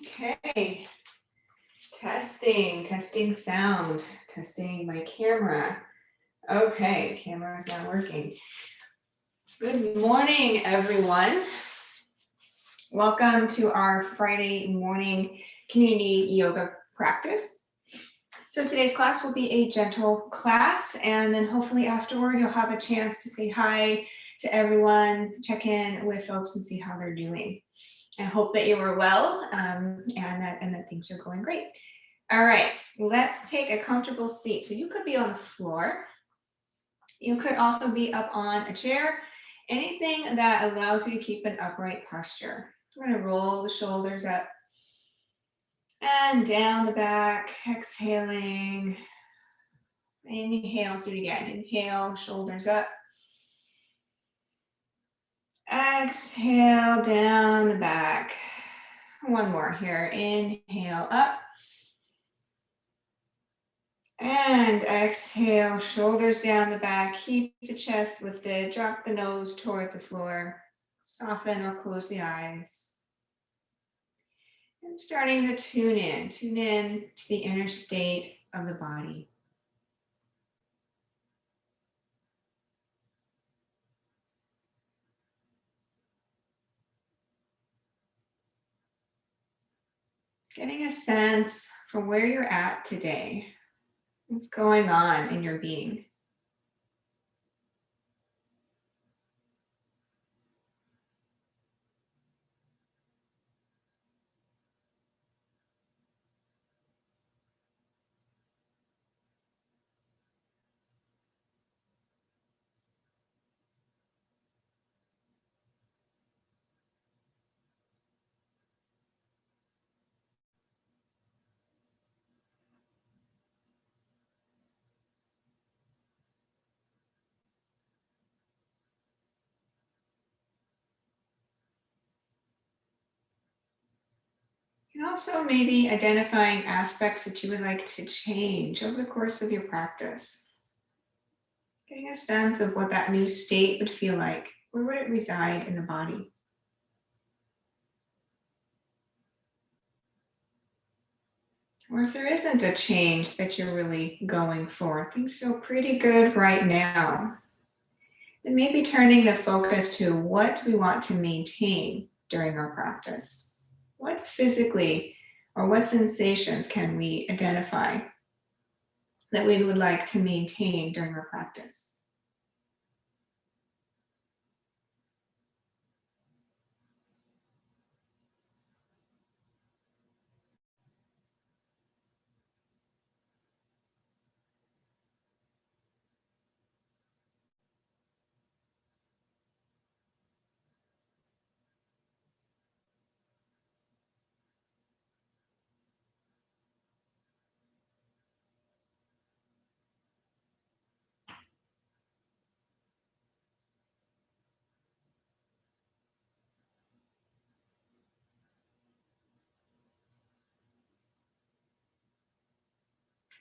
Okay, testing sound, testing my camera. Okay, camera's not working. Good morning, everyone. Welcome to our Friday morning community yoga practice. So today's class will be a gentle class, and then hopefully afterward you'll have a chance to say hi to everyone, check in with folks and see how they're doing. I hope that you are well and that things are going great. All right, let's take a comfortable seat. So you could be on the floor. You could also be up on a chair, anything that allows you to keep an upright posture. So we're going to roll the shoulders up and down the back, exhaling. Inhale, let's do it again. Inhale, shoulders up. Exhale, down the back. One more here. Inhale, up. And exhale, shoulders down the back. Keep the chest lifted. Drop the nose toward the floor. Soften or close the eyes. And starting to tune in to the inner state of the body. Getting a sense for where you're at today. What's going on in your being? And also maybe identifying aspects that you would like to change over the course of your practice. Getting a sense of what that new state would feel like. Where would it reside in the body? Or if there isn't a change that you're really going for, things feel pretty good right now. Then maybe turning the focus to what do we want to maintain during our practice? What physically or what sensations can we identify that we would like to maintain during our practice?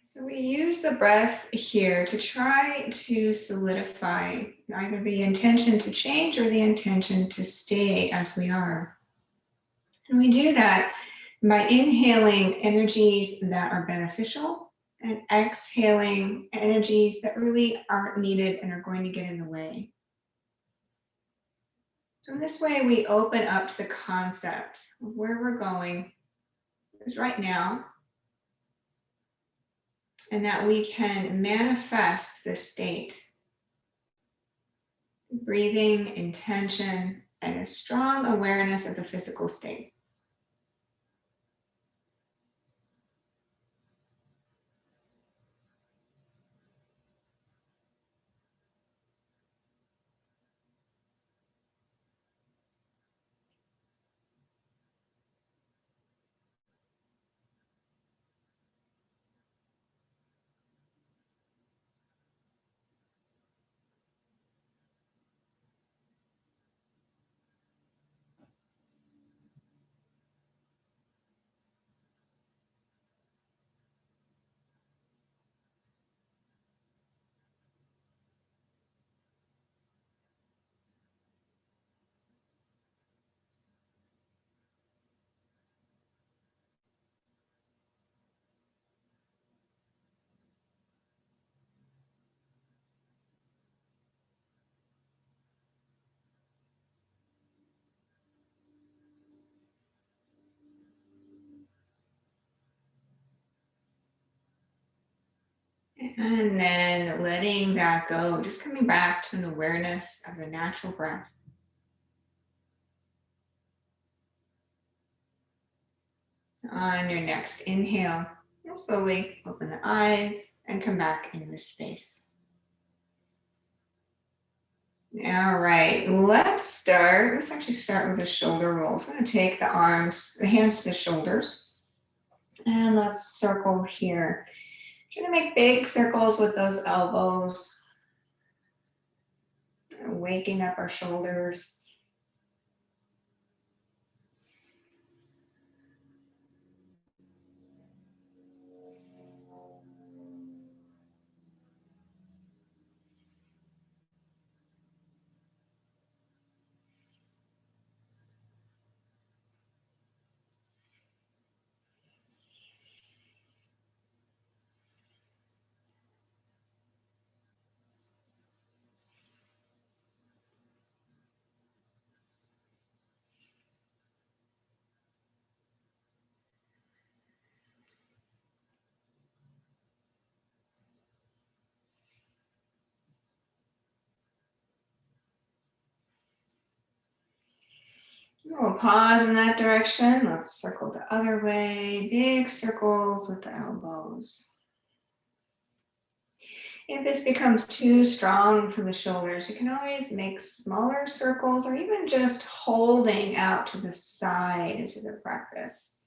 So we use the breath here to try to solidify either the intention to change or the intention to stay as we are. And we do that by inhaling energies that are beneficial and exhaling energies that really aren't needed and are going to get in the way. So in this way, we open up to the concept of where we're going is right now, and that we can manifest this state. Breathing, intention, and a strong awareness of the physical state. And then letting that go, just coming back to an awareness of the natural breath. On your next inhale, you'll slowly open the eyes and come back into this space. All right, let's actually start with the shoulder rolls. I'm going to take the hands to the shoulders, and let's circle here. You're going to make big circles with those elbows, waking up our shoulders. We'll pause in that direction. Let's circle the other way. Big circles with the elbows. If this becomes too strong for the shoulders, you can always make smaller circles or even just holding out to the side is a good practice.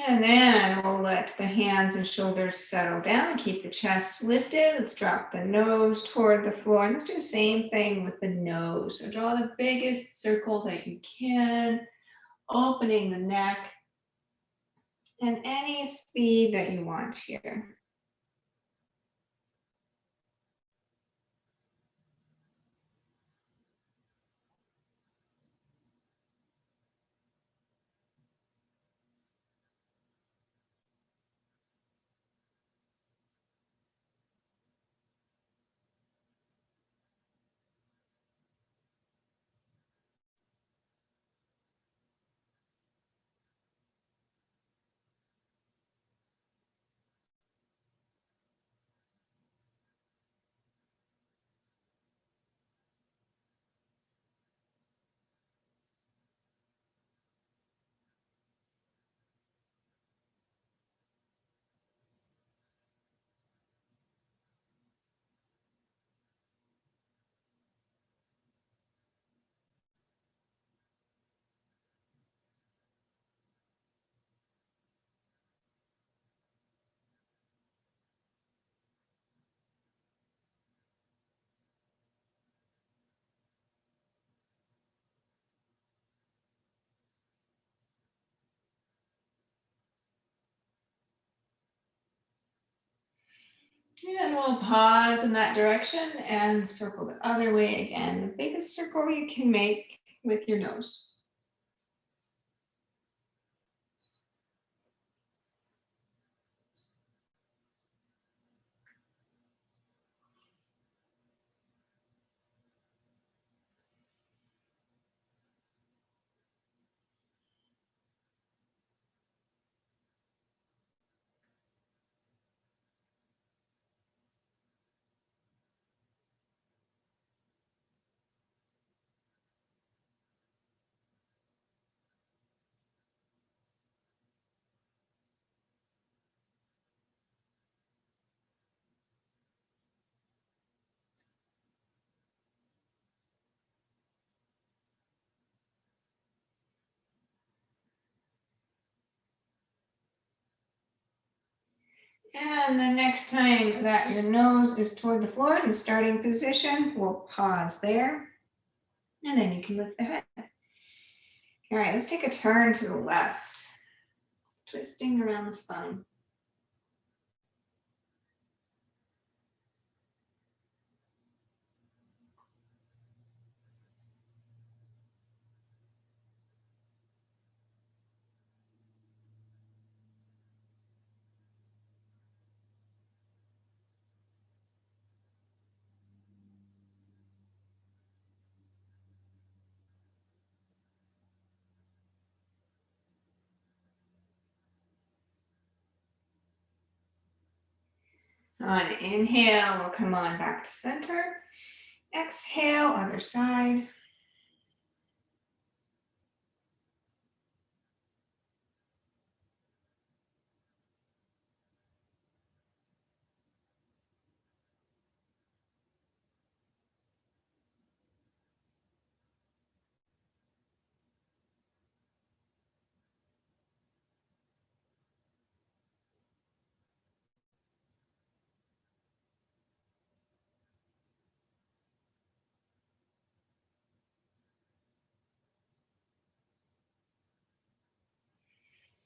And then we'll let the hands and shoulders settle down. Keep the chest lifted. Let's drop the nose toward the floor. And let's do the same thing with the nose. So draw the biggest circle that you can, opening the neck, and any speed that you want here. And we'll pause in that direction and circle the other way again. The biggest circle you can make with your nose. And the next time that your nose is toward the floor in the starting position, we'll pause there. And then you can lift the head. All right, let's take a turn to the left, twisting around the spine. On inhale, we'll come on back to center. Exhale, other side.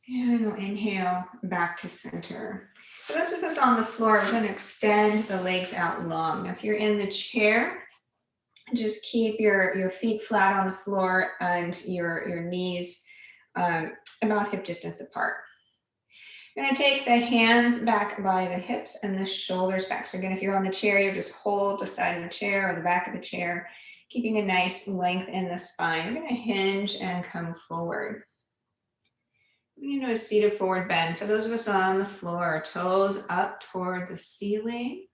And we'll inhale back to center. For those of us on the floor, we're going to extend the legs out long. Now, if you're in the chair, just keep your feet flat on the floor and your knees about hip distance apart. You're going to take the hands back by the hips and the shoulders back. So again, if you're on the chair, you just hold the side of the chair or the back of the chair, keeping a nice length in the spine. You're going to hinge and come forward. You know, a seated forward bend. For those of us on the floor, toes up toward the ceiling.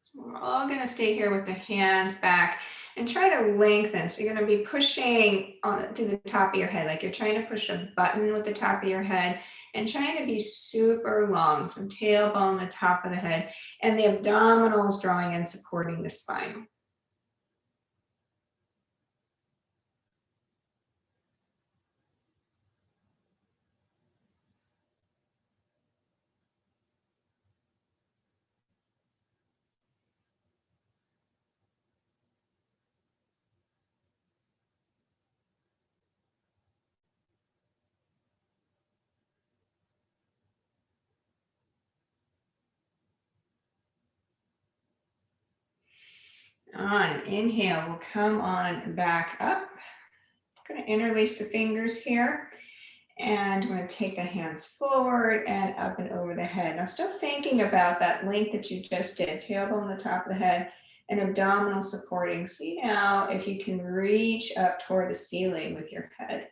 So we're all going to stay here with the hands back and try to lengthen. So you're going to be pushing to the top of your head, like you're trying to push a button with the top of your head and trying to be super long from tailbone, the top of the head, and the abdominals drawing in, supporting the spine. On inhale, we'll come on back up. I'm going to interlace the fingers here. And we're going to take the hands forward and up and over the head. Now, still thinking about that length that you just did, tailbone on the top of the head and abdominal supporting. See now if you can reach up toward the ceiling with your head.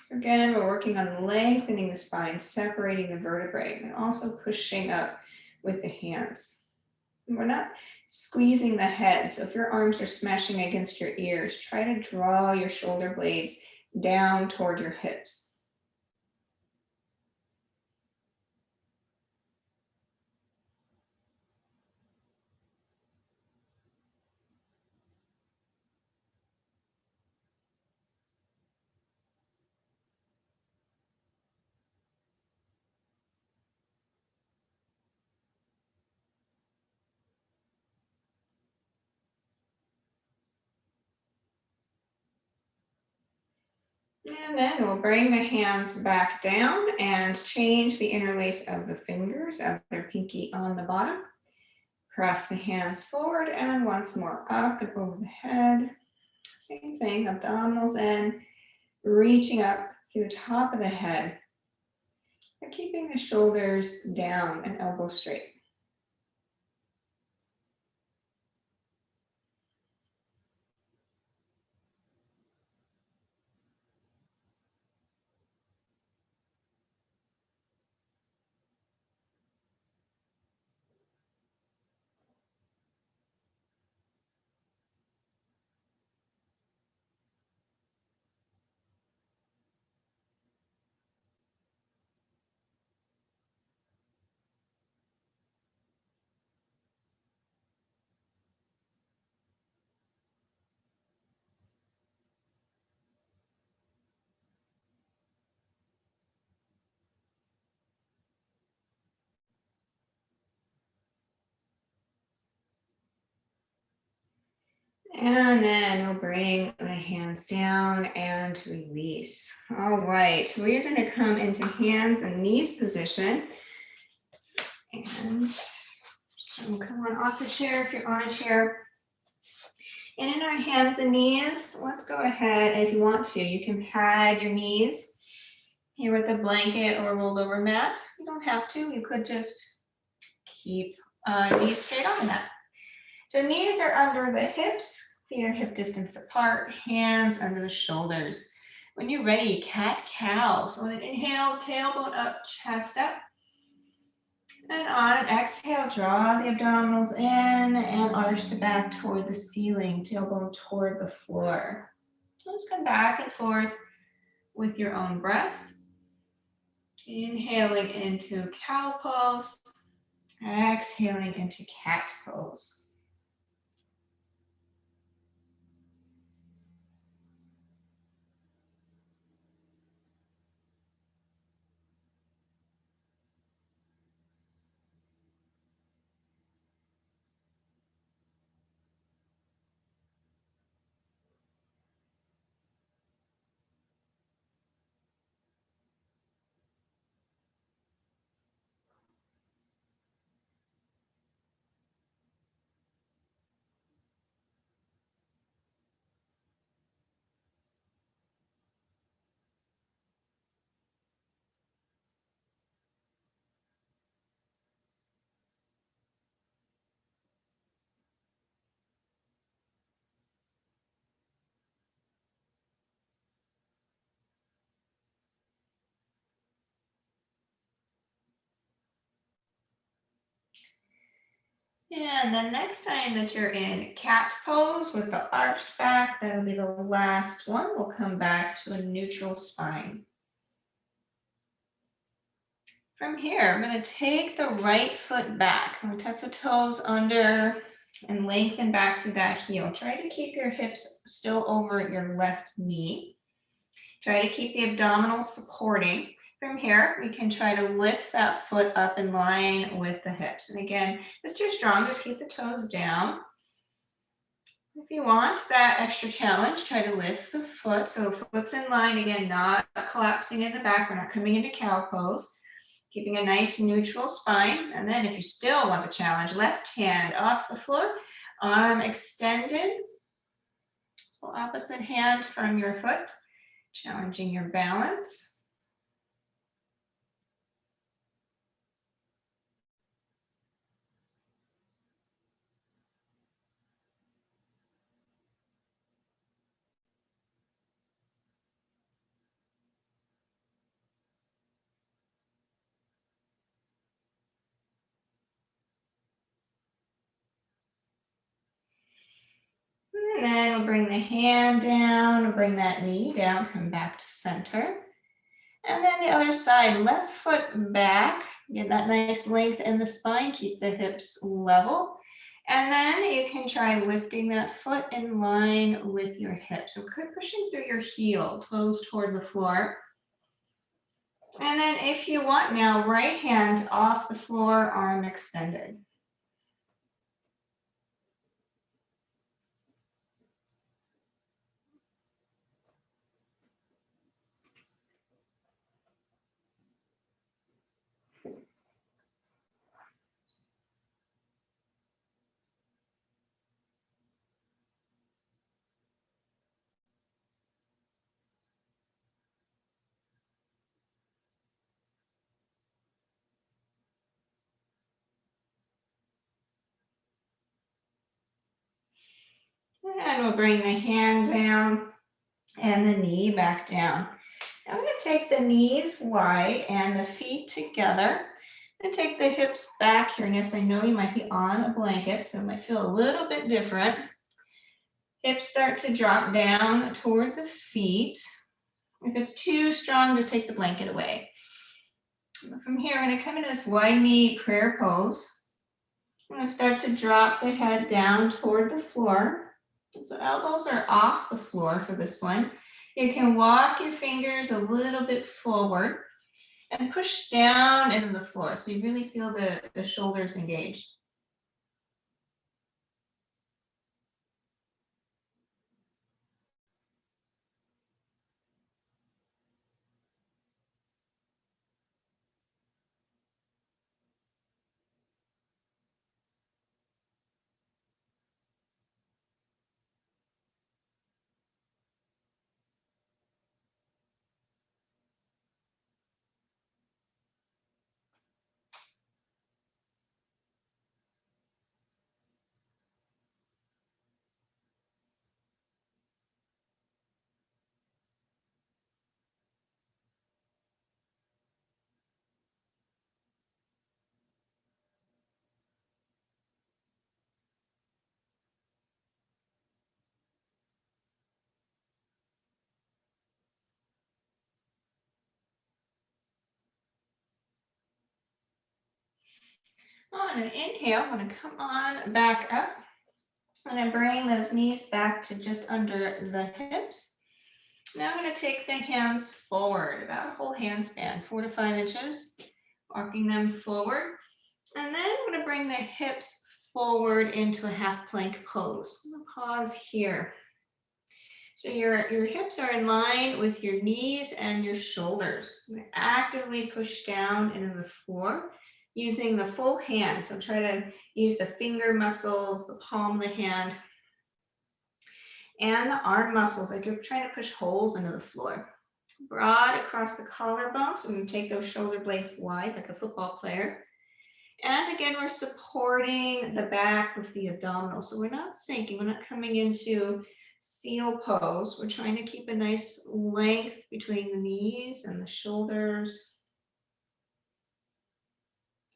So again, we're working on lengthening the spine, separating the vertebrae, and also pushing up with the hands. And we're not squeezing the head. So if your arms are smashing against your ears, try to draw your shoulder blades down toward your hips. And then we'll bring the hands back down and change the interlace of the fingers of their pinky on the bottom. Press the hands forward and once more up and over the head. Same thing, abdominals in, reaching up through the top of the head. But keeping the shoulders down and elbows straight. And then we'll bring the hands down and release. All right, we're going to come into hands and knees position. And we'll come on off the chair if you're on a chair. And in our hands and knees, let's go ahead, and if you want to, you can pad your knees here with a blanket or a rolled over mat. You don't have to, you could just keep knees straight on the mat. So knees are under the hips, Feet are hip distance apart, hands under the shoulders. When you're ready, cat-cow. So on an inhale, tailbone up, chest up. And on an exhale, draw the abdominals in and arch the back toward the ceiling, tailbone toward the floor. Let's come back and forth with your own breath. Inhaling into cow pose, exhaling into cat pose. And the next time that you're in cat pose with the arched back, that'll be the last one. We'll come back to a neutral spine. From here, I'm going to take the right foot back. I'm going to tuck the toes under and lengthen back through that heel. Try to keep your hips still over your left knee. Try to keep the abdominals supporting. From here, we can try to lift that foot up in line with the hips. And again, if it's too strong, just keep the toes down. If you want that extra challenge, try to lift the foot. So foot's in line, again, not collapsing in the back. We're not coming into cow pose. Keeping a nice neutral spine. And then if you still want the challenge, left hand off the floor, arm extended. So opposite hand from your foot, challenging your balance. And then we'll bring the hand down, bring that knee down, come back to center. And then the other side, left foot back, get that nice length in the spine, keep the hips level. And then you can try lifting that foot in line with your hips. So pushing through your heel, toes toward the floor. And then if you want now, right hand off the floor, arm extended. And we'll bring the hand down and the knee back down. Now I'm going to take the knees wide and the feet together and take the hips back here. Yes, I know you might be on a blanket, so it might feel a little bit different. Hips start to drop down toward the feet. If it's too strong, just take the blanket away. From here, I'm going to come into this wide knee prayer pose. I'm going to start to drop the head down toward the floor. So elbows are off the floor for this one. You can walk your fingers a little bit forward and push down into the floor so you really feel the shoulders engaged. On an inhale, I'm going to come on back up. I'm going to bring those knees back to just under the hips. Now I'm going to take the hands forward, about a whole hand span, 4 to 5 inches, walking them forward. And then I'm going to bring the hips forward into a half plank pose. I'm going to pause here. So your hips are in line with your knees and your shoulders. I'm going to actively push down into the floor using the full hand. So try to use the finger muscles, the palm of the hand, and the arm muscles, like you're trying to push holes into the floor. Broad across the collarbone, so we can take those shoulder blades wide like a football player. And again, we're supporting the back with the abdominals. So we're not sinking, we're not coming into seal pose. We're trying to keep a nice length between the knees and the shoulders.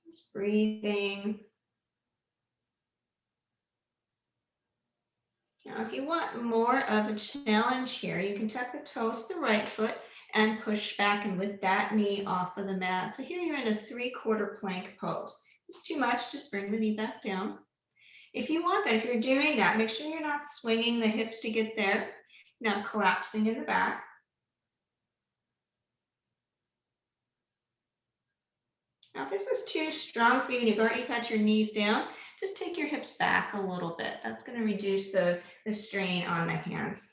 Just breathing. Now, if you want more of a challenge here, you can tuck the toes to the right foot and push back and lift that knee off of the mat. So here you're in a 3/4 plank pose. If it's too much, just bring the knee back down. If you want that, if you're doing that, make sure you're not swinging the hips to get there, not collapsing in the back. Now, if this is too strong for you and you've already got your knees down, just take your hips back a little bit. That's going to reduce the strain on the hands.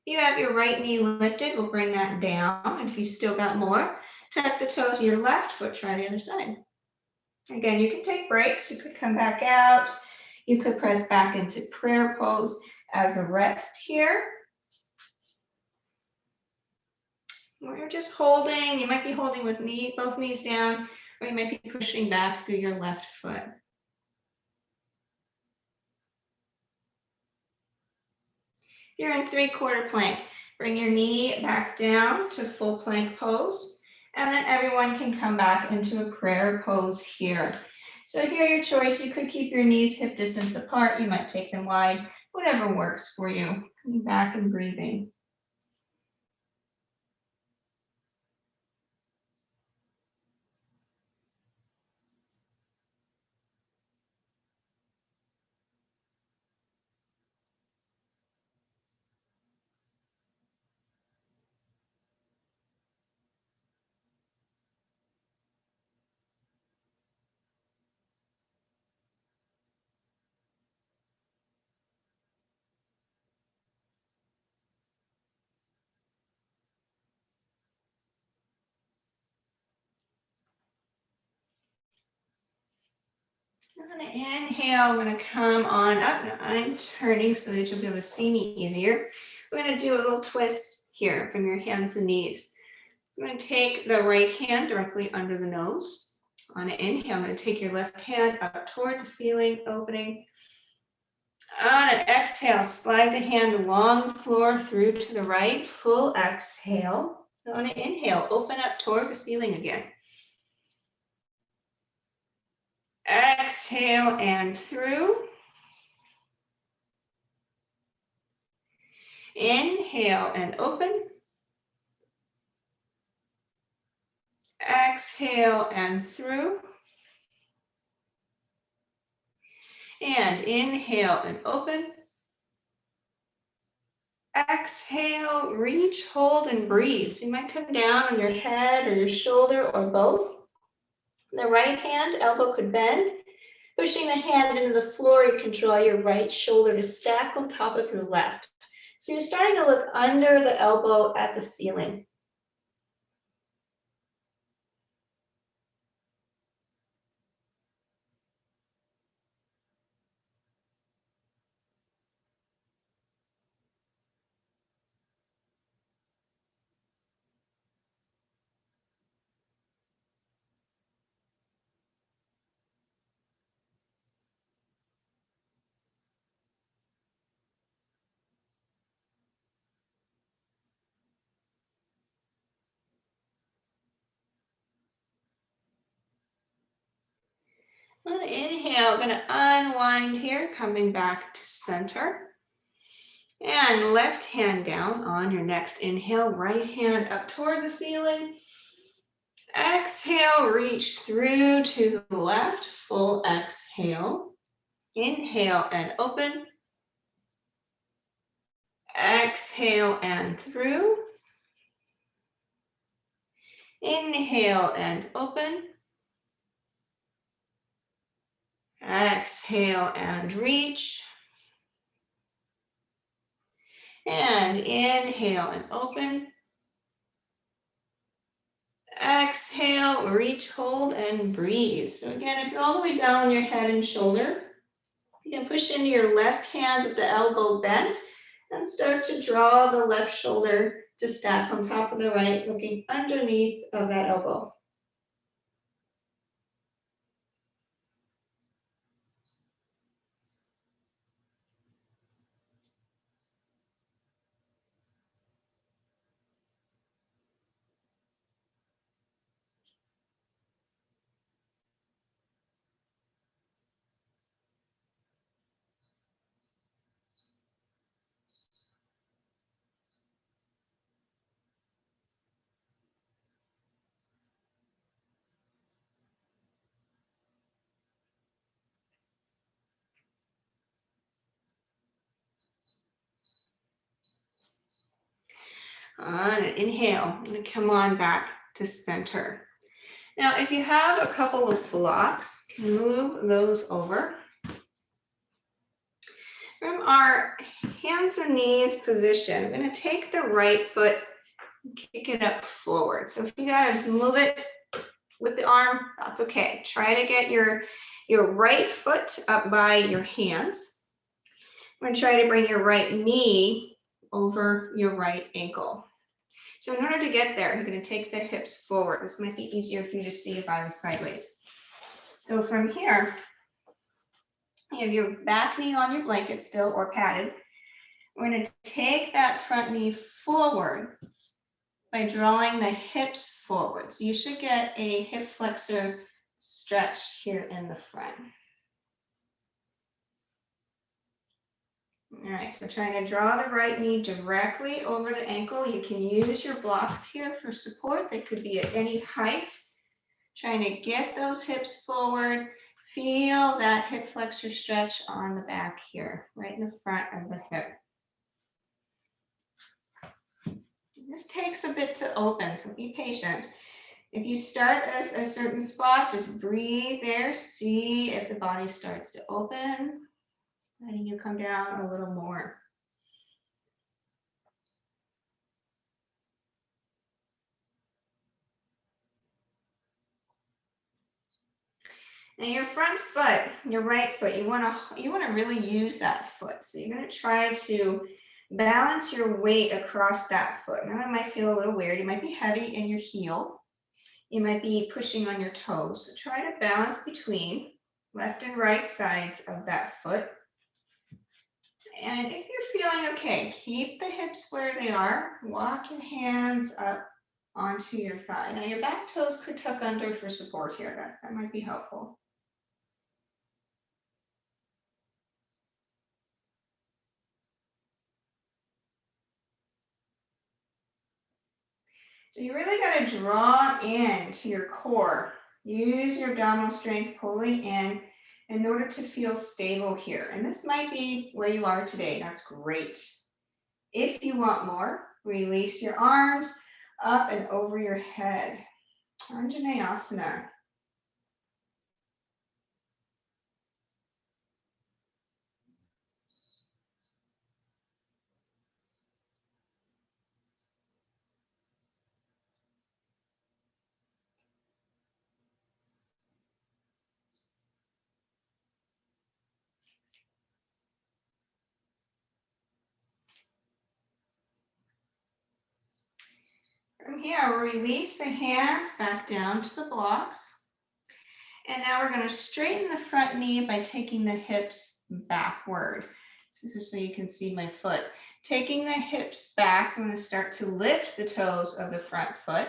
If you have your right knee lifted, we'll bring that down. And if you still got more, tuck the toes of your left foot, try the other side. Again, you can take breaks. You could come back out. You could press back into prayer pose as a rest here. Or you're just holding. You might be holding with both knees down, or you might be pushing back through your left foot. You're in 3/4 plank. Bring your knee back down to full plank pose. And then everyone can come back into a prayer pose here. So here, your choice, you could keep your knees hip distance apart. You might take them wide, whatever works for you. Coming back and breathing. I'm going to inhale. I'm going to come on up. Now I'm turning so that you'll be able to see me easier. We're going to do a little twist here from your hands and knees. I'm going to take the right hand directly under the nose. On an inhale, I'm going to take your left hand up toward the ceiling, opening. On an exhale, slide the hand along the floor through to the right. Full exhale. So on an inhale, open up toward the ceiling again. Exhale and through. Inhale and open. Exhale and through. And inhale and open. Exhale, reach, hold, and breathe. So you might come down on your head or your shoulder or both. The right hand elbow could bend. Pushing the hand into the floor, you can draw your right shoulder to stack on top of your left. So you're starting to look under the elbow at the ceiling. On the inhale, going to unwind here, coming back to center. And left hand down on your next inhale, right hand up toward the ceiling. Exhale, reach through to the left, full exhale. Inhale and open. Exhale and through. Inhale and open. Exhale and reach. And inhale and open. Exhale, reach, hold, and breathe. So again, if you're all the way down on your head and shoulder, you can push into your left hand with the elbow bent and start to draw the left shoulder to stack on top of the right, looking underneath of that elbow. On an inhale, I'm going to come on back to center. Now, if you have a couple of blocks, move those over. From our hands and knees position, I'm going to take the right foot and kick it up forward. So if you got to move it with the arm, that's okay. Try to get your right foot up by your hands. I'm going to try to bring your right knee over your right ankle. So in order to get there, you're going to take the hips forward. This might be easier for you to see if I was sideways. So from here, you have your back knee on your blanket still or padded. We're going to take that front knee forward by drawing the hips forward. So you should get a hip flexor stretch here in the front. All right, so trying to draw the right knee directly over the ankle. You can use your blocks here for support. They could be at any height. Trying to get those hips forward. Feel that hip flexor stretch on the back here, right in the front of the hip. This takes a bit to open, so be patient. If you start at a certain spot, just breathe there. See if the body starts to open. Letting you come down a little more. Now your front foot, your right foot, you want to really use that foot. So you're going to try to balance your weight across that foot. Now it might feel a little weird. You might be heavy in your heel. You might be pushing on your toes. So try to balance between left and right sides of that foot. And if you're feeling okay, keep the hips where they are. Walk your hands up onto your thigh. Now your back toes could tuck under for support here. That might be helpful. So you really got to draw into your core. Use your abdominal strength pulling in order to feel stable here. And this might be where you are today. That's great. If you want more, release your arms up and over your head. Anjaneyasana. From here, release the hands back down to the blocks. And now we're going to straighten the front knee by taking the hips backward. So just so you can see my foot. Taking the hips back, I'm going to start to lift the toes of the front foot.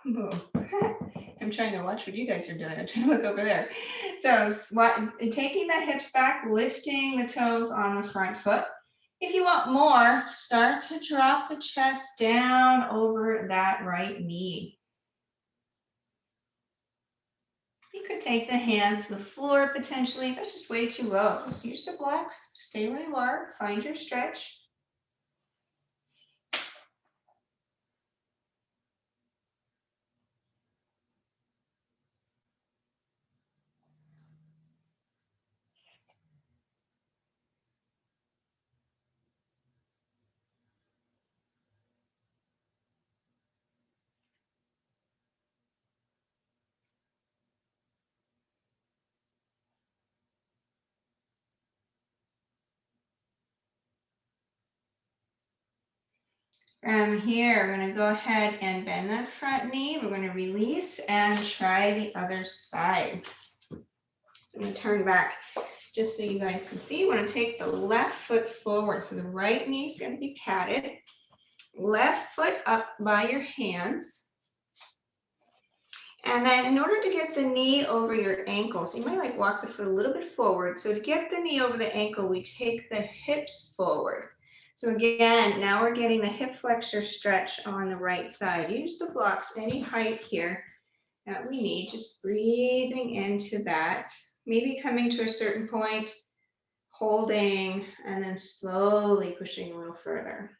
I'm trying to watch what you guys are doing. I'm trying to look over there. So taking the hips back, lifting the toes on the front foot. If you want more, start to drop the chest down over that right knee. could take the hands to the floor potentially. That's just way too low. Just use the blocks. Stay where you are. Find your stretch. From here, we're going to go ahead and bend that front knee. We're going to release and try the other side. So I'm going to turn back just so you guys can see. We're going to take the left foot forward. So the right knee is going to be patted. Left foot up by your hands. And then in order to get the knee over your ankle, so you might like walk the foot a little bit forward. So to get the knee over the ankle, we take the hips forward. So again, now we're getting the hip flexor stretch on the right side. Use the blocks any height here that we need, just breathing into that. Maybe coming to a certain point, holding, and then slowly pushing a little further.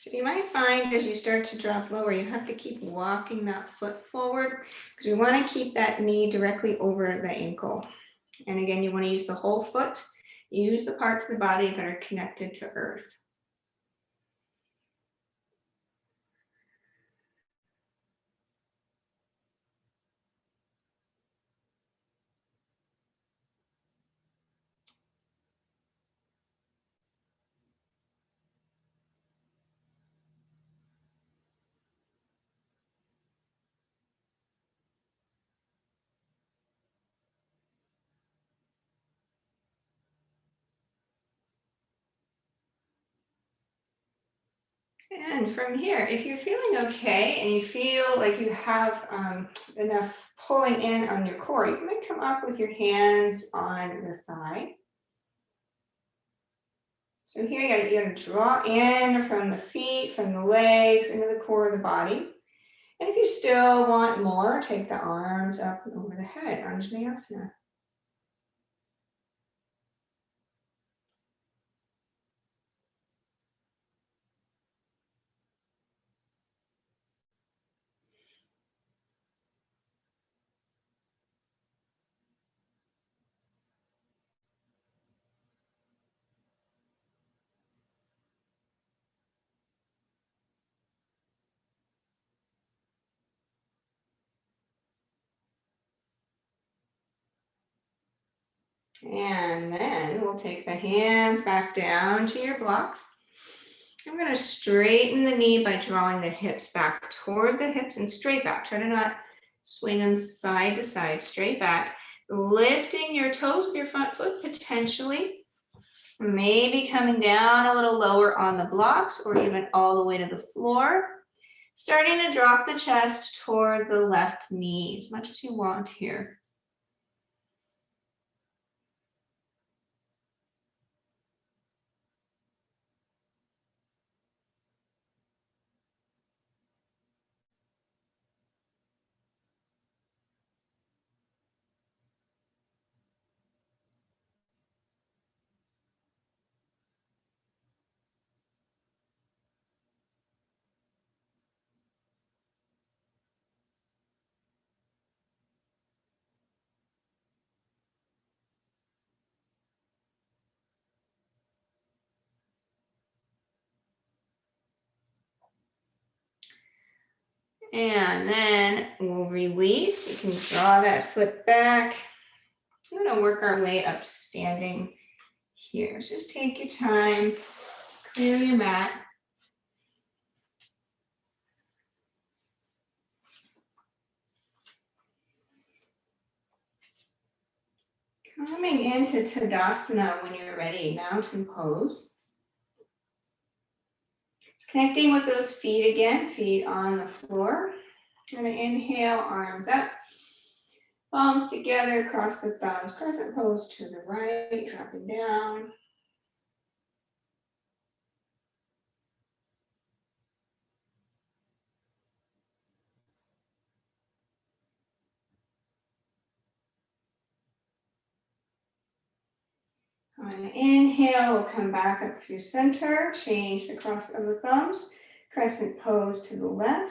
So you might find as you start to drop lower, you have to keep walking that foot forward because we want to keep that knee directly over the ankle. And again, you want to use the whole foot. Use the parts of the body that are connected to earth. And from here, if you're feeling okay and you feel like you have enough pulling in on your core, you might come up with your hands on the thigh. So here you're going to draw in from the feet, from the legs, into the core of the body. And if you still want more, take the arms up and over the head, Anjaneyasana. And then we'll take the hands back down to your blocks. I'm going to straighten the knee by drawing the hips back toward the hips and straight back. Try to not swing them side to side, straight back. Lifting your toes of your front foot potentially. Maybe coming down a little lower on the blocks or even all the way to the floor. Starting to drop the chest toward the left knee as much as you want here. And then we'll release. You can draw that foot back. We're going to work our way up to standing here. Just take your time, clear your mat. Coming into Tadasana when you're ready, mountain pose. Connecting with those feet again, feet on the floor. I'm going to inhale, arms up, palms together, cross the thumbs, crescent pose to the right, dropping down. On an inhale, we'll come back up through center, change the cross of the thumbs, crescent pose to the left.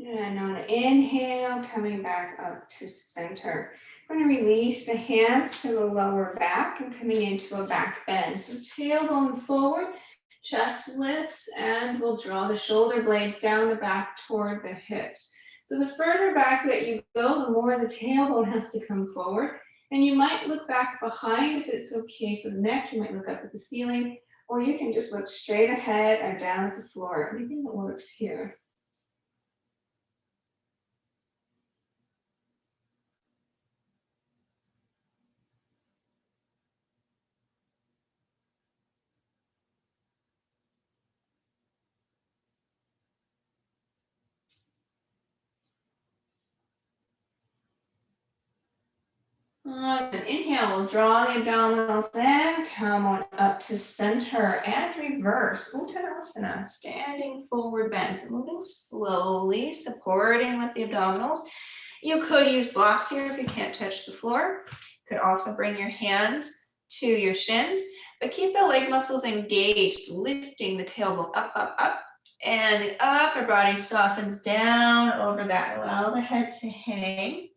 And on an inhale, coming back up to center. We're going to release the hands to the lower back and coming into a back bend. So tailbone forward, chest lifts, and we'll draw the shoulder blades down the back toward the hips. So the further back that you go, the more the tailbone has to come forward. And you might look back behind if it's okay for the neck. You might look up at the ceiling, or you can just look straight ahead or down at the floor. Anything that works here. On an inhale, we'll draw the abdominals in, come on up to center and reverse. Uttanasana, standing forward bend. So moving slowly, supporting with the abdominals. You could use blocks here if you can't touch the floor. You could also bring your hands to your shins, but keep the leg muscles engaged, lifting the tailbone up, up, up. And the upper body softens down over that. Allow the head to hang.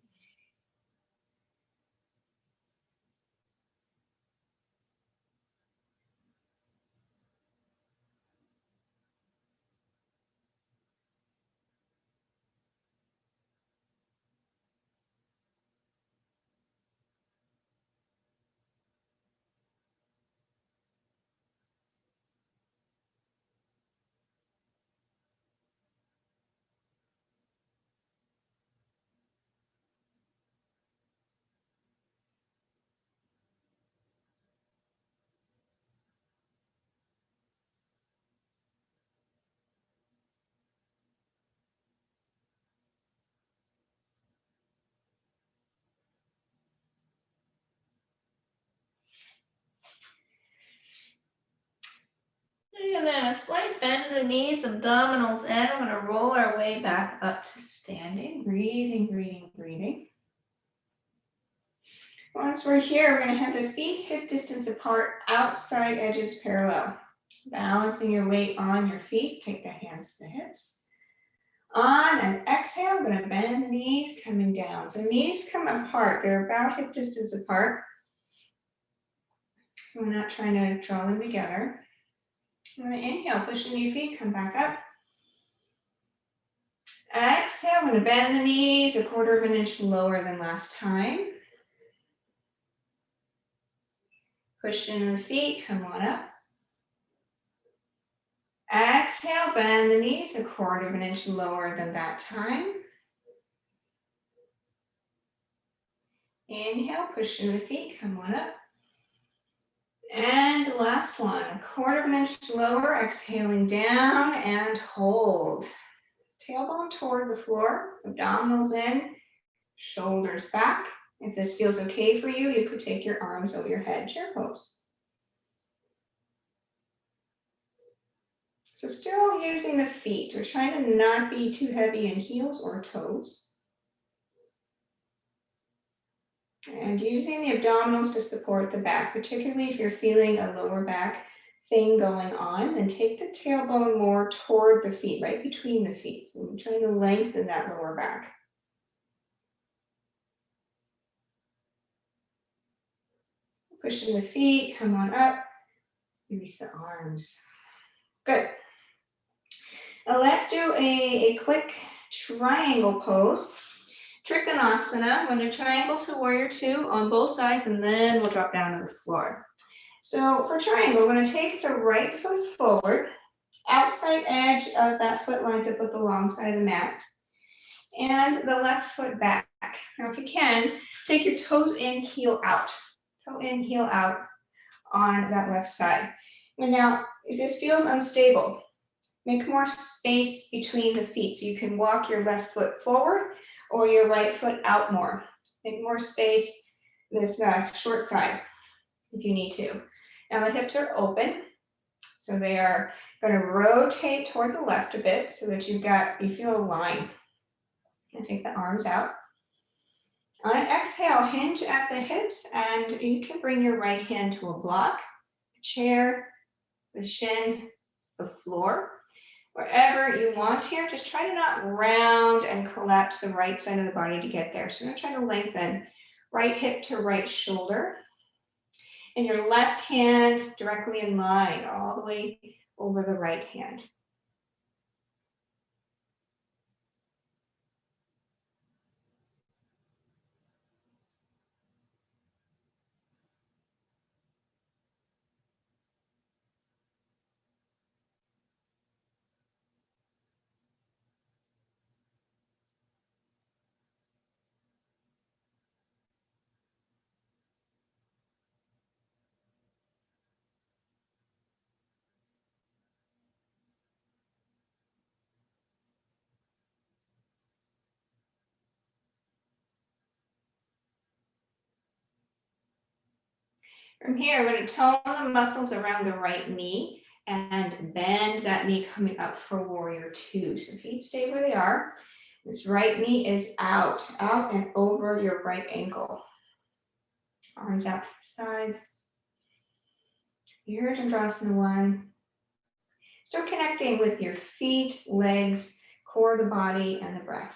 And then a slight bend of the knees, abdominals in. I'm going to roll our way back up to standing. Breathing, breathing, breathing. Once we're here, we're going to have the feet hip distance apart, outside edges parallel. Balancing your weight on your feet. Take the hands to the hips. On an exhale, I'm going to bend the knees, coming down. So knees come apart. They're about hip distance apart. So we're not trying to draw them together. I'm going to inhale, pushing your feet, come back up. Exhale, I'm going to bend the knees 1/4 inch lower than last time. Push in the feet, come on up. Exhale, bend the knees 1/4 inch lower than that time. Inhale, push in the feet, come on up. And the last one, 1/4 inch lower, exhaling down and hold. Tailbone toward the floor, abdominals in, shoulders back. If this feels okay for you, you could take your arms over your head, chair pose. So still using the feet. We're trying to not be too heavy in heels or toes. And using the abdominals to support the back, particularly if you're feeling a lower back thing going on, then take the tailbone more toward the feet, right between the feet. So I'm trying to lengthen that lower back. Pushing the feet, come on up, release the arms. Good. Now let's do a quick triangle pose. Trikonasana. I'm going to triangle to warrior two on both sides, and then we'll drop down to the floor. So for triangle, we're going to take the right foot forward. Outside edge of that foot lines up with the long side of the mat. And the left foot back. Now, if you can, take your toes in, heel out. Toe in, heel out on that left side. And now, if this feels unstable, make more space between the feet. So you can walk your left foot forward or your right foot out more. Make more space this short side if you need to. Now the hips are open. So they are going to rotate toward the left a bit so that you feel a line. And take the arms out. On an exhale, hinge at the hips, and you can bring your right hand to a block, a chair, the shin, the floor, wherever you want here. Just try to not round and collapse the right side of the body to get there. So I'm going to try to lengthen right hip to right shoulder, and your left hand directly in line all the way over the right hand. From here, we're going to tone the muscles around the right knee and bend that knee coming up for warrior two. So feet stay where they are. This right knee is out and over your right ankle. Arms out to the sides. Here's Chandrasana 1. Start connecting with your feet, legs, core of the body, and the breath.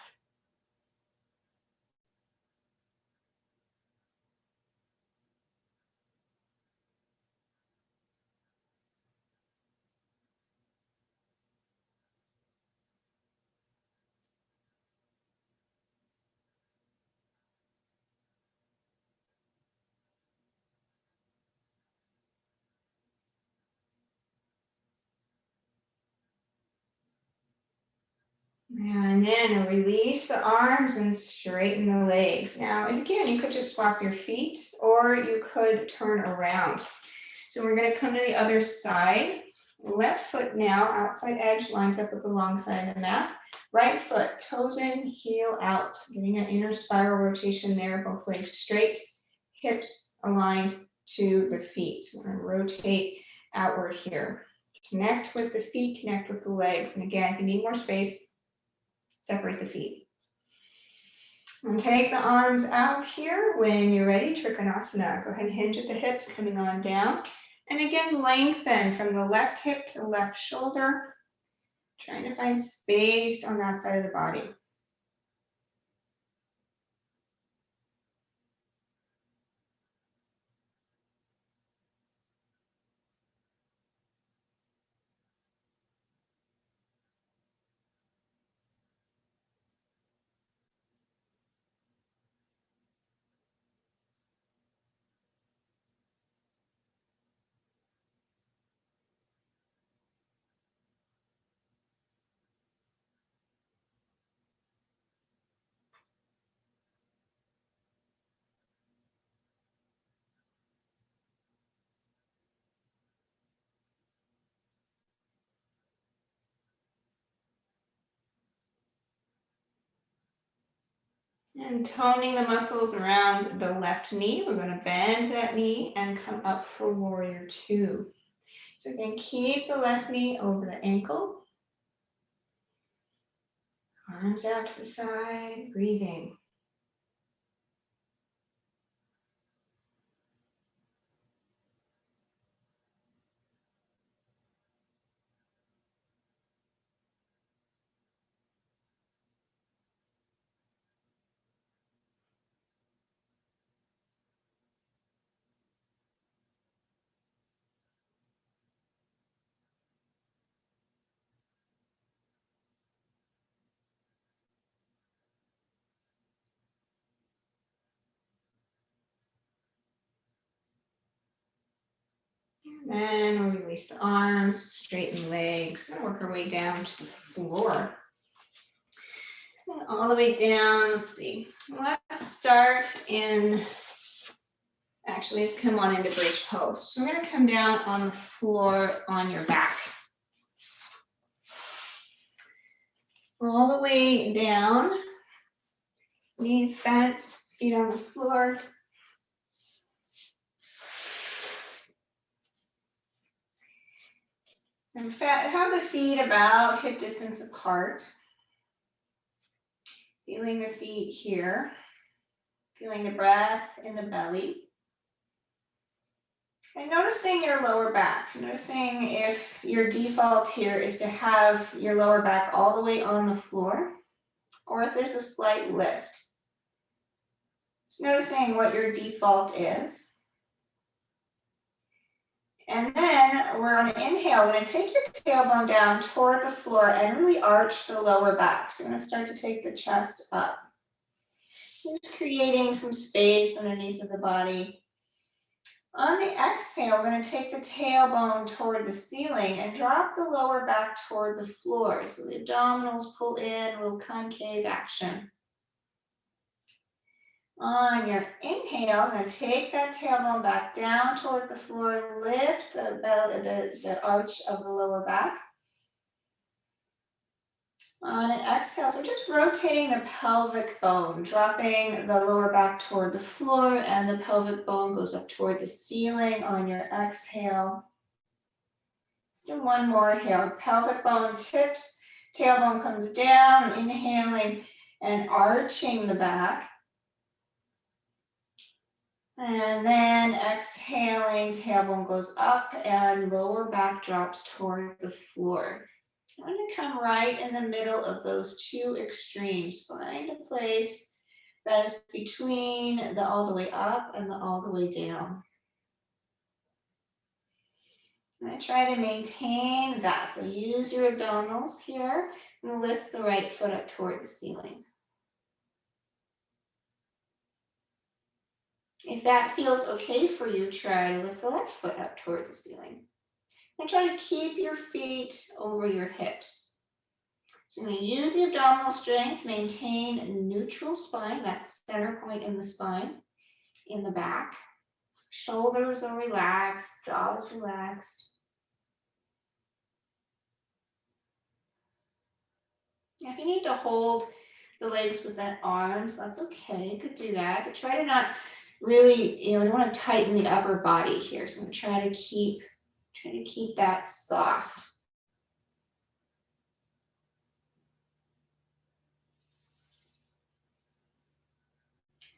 And then release the arms and straighten the legs. Now, again, you could just swap your feet or you could turn around. So we're going to come to the other side. Left foot now, outside edge lines up with the long side of the mat. Right foot, toes in, heel out. Getting an inner spiral rotation there, both legs straight, hips aligned to the feet. So we're going to rotate outward here. Connect with the feet, connect with the legs. And again, if you need more space, separate the feet. And take the arms out here. When you're ready, Trikonasana. Go ahead and hinge at the hips, coming on down. And again, lengthen from the left hip to the left shoulder. Trying to find space on that side of the body. And toning the muscles around the left knee. We're going to bend that knee and come up for warrior two. So again, keep the left knee over the ankle. Arms out to the side, breathing. And then we'll release the arms, straighten legs. We're gonna work our way down to the floor. And all the way down, let's see. Let's start in, actually let's come on into bridge pose. So we're gonna come down on the floor on your back. All the way down, knees bent, feet on the floor. And have the feet about hip distance apart. Feeling the feet here. Feeling the breath in the belly. And noticing your lower back. Noticing if your default here is to have your lower back all the way on the floor, or if there's a slight lift. Just noticing what your default is. And then we're on an inhale. We're going to take your tailbone down toward the floor and really arch the lower back. So we're going to start to take the chest up. Just creating some space underneath of the body. On the exhale, we're going to take the tailbone toward the ceiling and drop the lower back toward the floor. So the abdominals pull in, a little concave action. On your inhale, I'm going to take that tailbone back down toward the floor, lift the arch of the lower back. On an exhale, so just rotating the pelvic bone, dropping the lower back toward the floor, and the pelvic bone goes up toward the ceiling on your exhale. Let's do one more here. Pelvic bone tips, tailbone comes down, inhaling and arching the back. And then exhaling, tailbone goes up and lower back drops toward the floor. I'm going to come right in the middle of those two extremes. Find a place that is between the all the way up and the all the way down. I'm going to try to maintain that. So use your abdominals here and lift the right foot up toward the ceiling. If that feels okay for you, try to lift the left foot up towards the ceiling. And try to keep your feet over your hips. So I'm going to use the abdominal strength, maintain a neutral spine, that center point in the spine, in the back. Shoulders are relaxed, jaw is relaxed. If you need to hold the legs with the arms, that's okay, you could do that, but try to not really, you don't want to tighten the upper body here. So I'm going to try to keep that soft.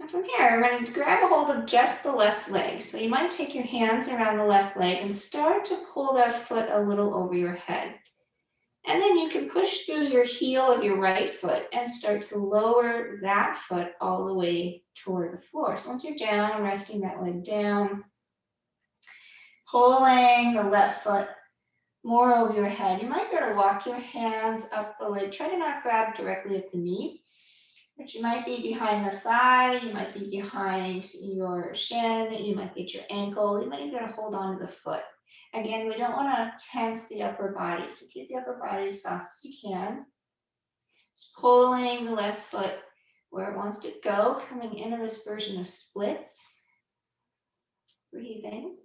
And from here, I'm going to grab a hold of just the left leg. So you might take your hands around the left leg and start to pull that foot a little over your head. And then you can push through your heel of your right foot and start to lower that foot all the way toward the floor. So once you're down, resting that leg down, pulling the left foot more over your head. You might go to walk your hands up the leg. Try to not grab directly at the knee, but you might be behind the thigh, you might be behind your shin, you might be at your ankle, you might even hold on to the foot. Again, we don't want to tense the upper body, so keep the upper body as soft as you can. Just pulling the left foot where it wants to go, coming into this version of splits. Breathing.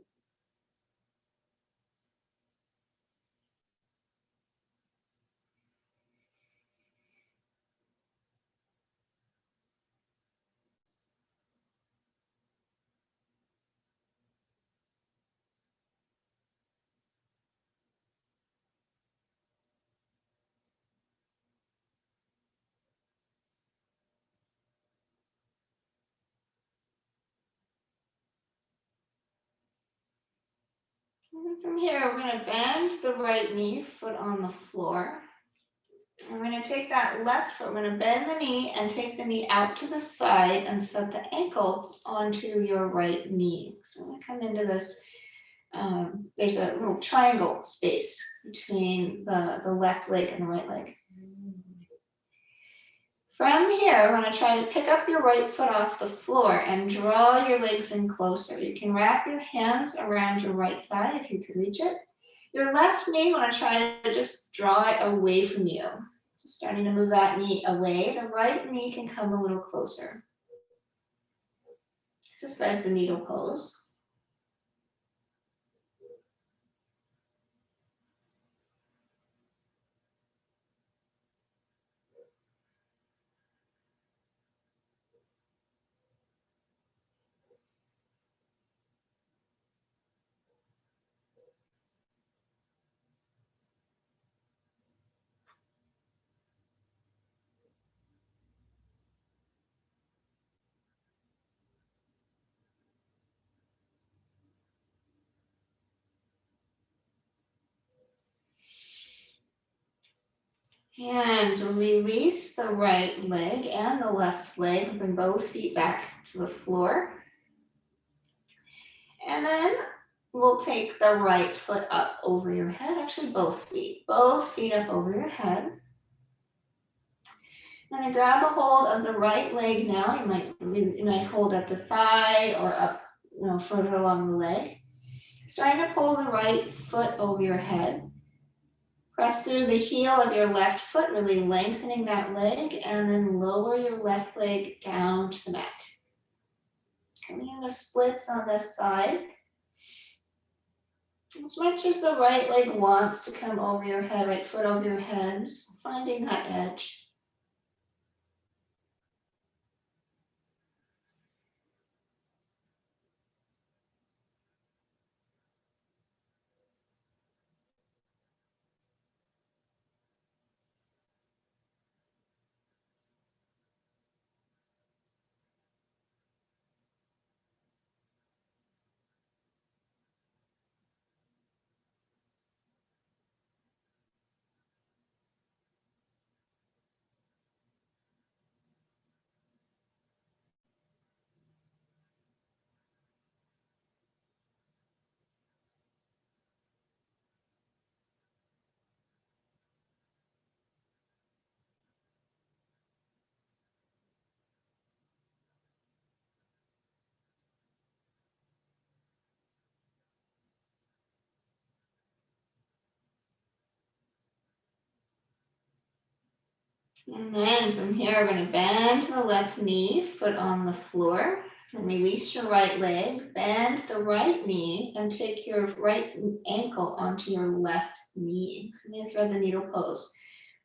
And from here, we're going to bend the right knee, foot on the floor. I'm going to take that left foot, we're going to bend the knee and take the knee out to the side and set the ankle onto your right knee. So I'm going to come into this, there's a little triangle space between the left leg and the right leg. From here, I want to try to pick up your right foot off the floor and draw your legs in closer. You can wrap your hands around your right thigh if you can reach it. Your left knee, want to try to just draw it away from you. So starting to move that knee away. The right knee can come a little closer. This is like the needle pose. And release the right leg and the left leg. Bring both feet back to the floor. And then we'll take the right foot up over your head. Actually, both feet up over your head. And grab a hold of the right leg now. You might hold at the thigh or up, further along the leg. Starting to pull the right foot over your head. Press through the heel of your left foot, really lengthening that leg, and then lower your left leg down to the mat. Coming in the splits on this side. As much as the right leg wants to come over your head, right foot over your head, just finding that edge. And then from here, we're going to bend the left knee, foot on the floor, and release your right leg. Bend the right knee and take your right ankle onto your left knee. I'm going to thread the needle pose.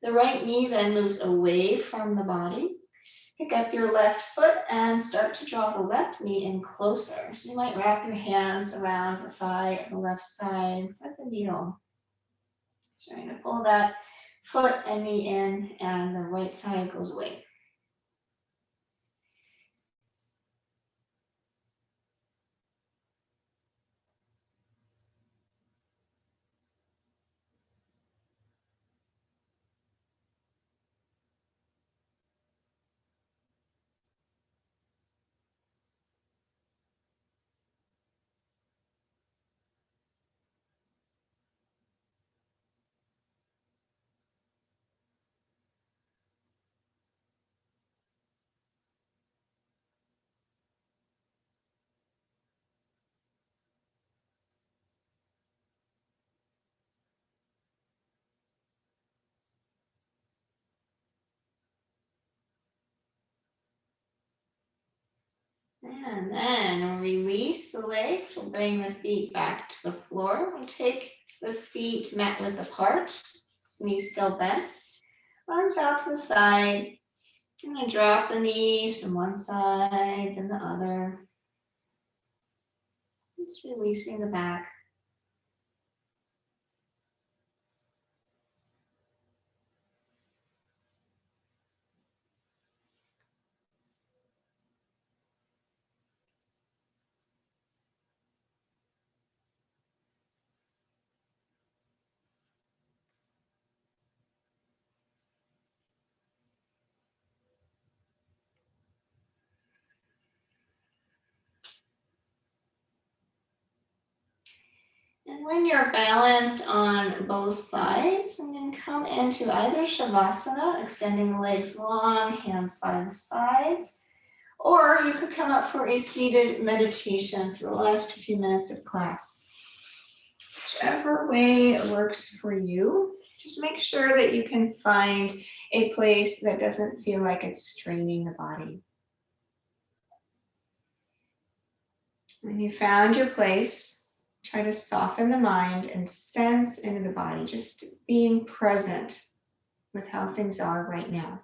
The right knee then moves away from the body. Pick up your left foot and start to draw the left knee in closer. So you might wrap your hands around the thigh of the left side, thread the needle. Starting to pull that foot and knee in, and the right side goes away. And then we'll release the legs. We'll bring the feet back to the floor. We'll take the feet mat width apart, knees still bent, arms out to the side. I'm going to drop the knees from one side, then the other. Just releasing the back. When you're balanced on both sides, and then come into either Shavasana, extending the legs long, hands by the sides, or you could come up for a seated meditation for the last few minutes of class. Whichever way works for you, just make sure that you can find a place that doesn't feel like it's straining the body. When you found your place, try to soften the mind and sense into the body, just being present with how things are right now.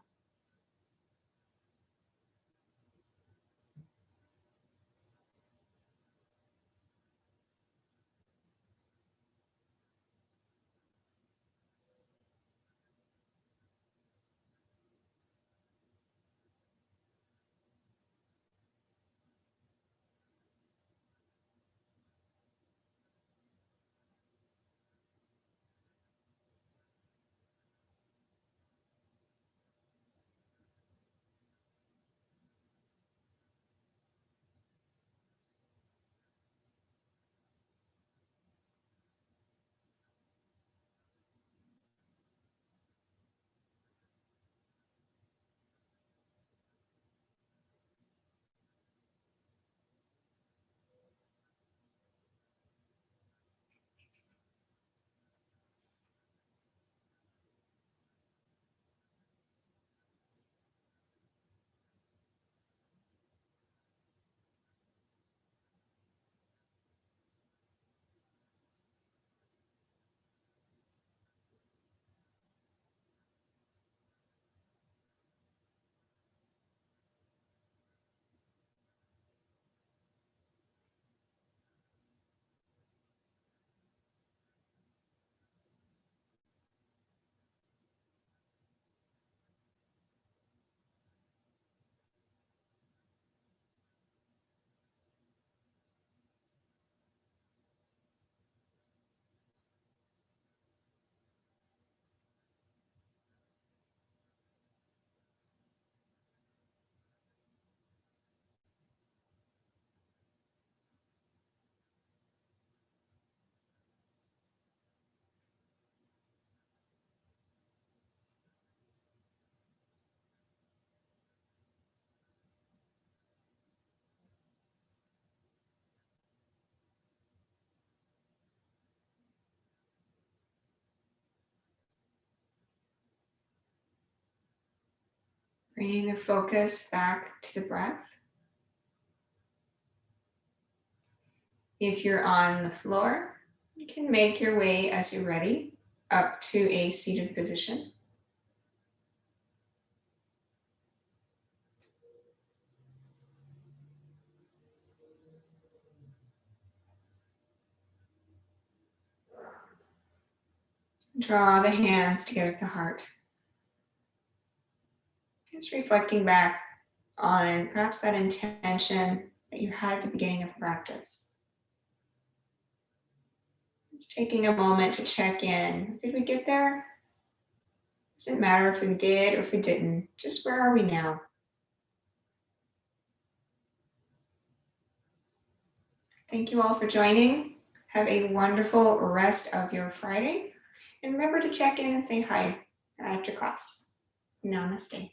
Bringing the focus back to the breath. If you're on the floor, you can make your way as you're ready up to a seated position. Draw the hands together at the heart. Just reflecting back on perhaps that intention that you had at the beginning of the practice. Just taking a moment to check in. Did we get there? Doesn't matter if we did or if we didn't. Just where are we now? Thank you all for joining. Have a wonderful rest of your Friday. And remember to check in and say hi after class. Namaste.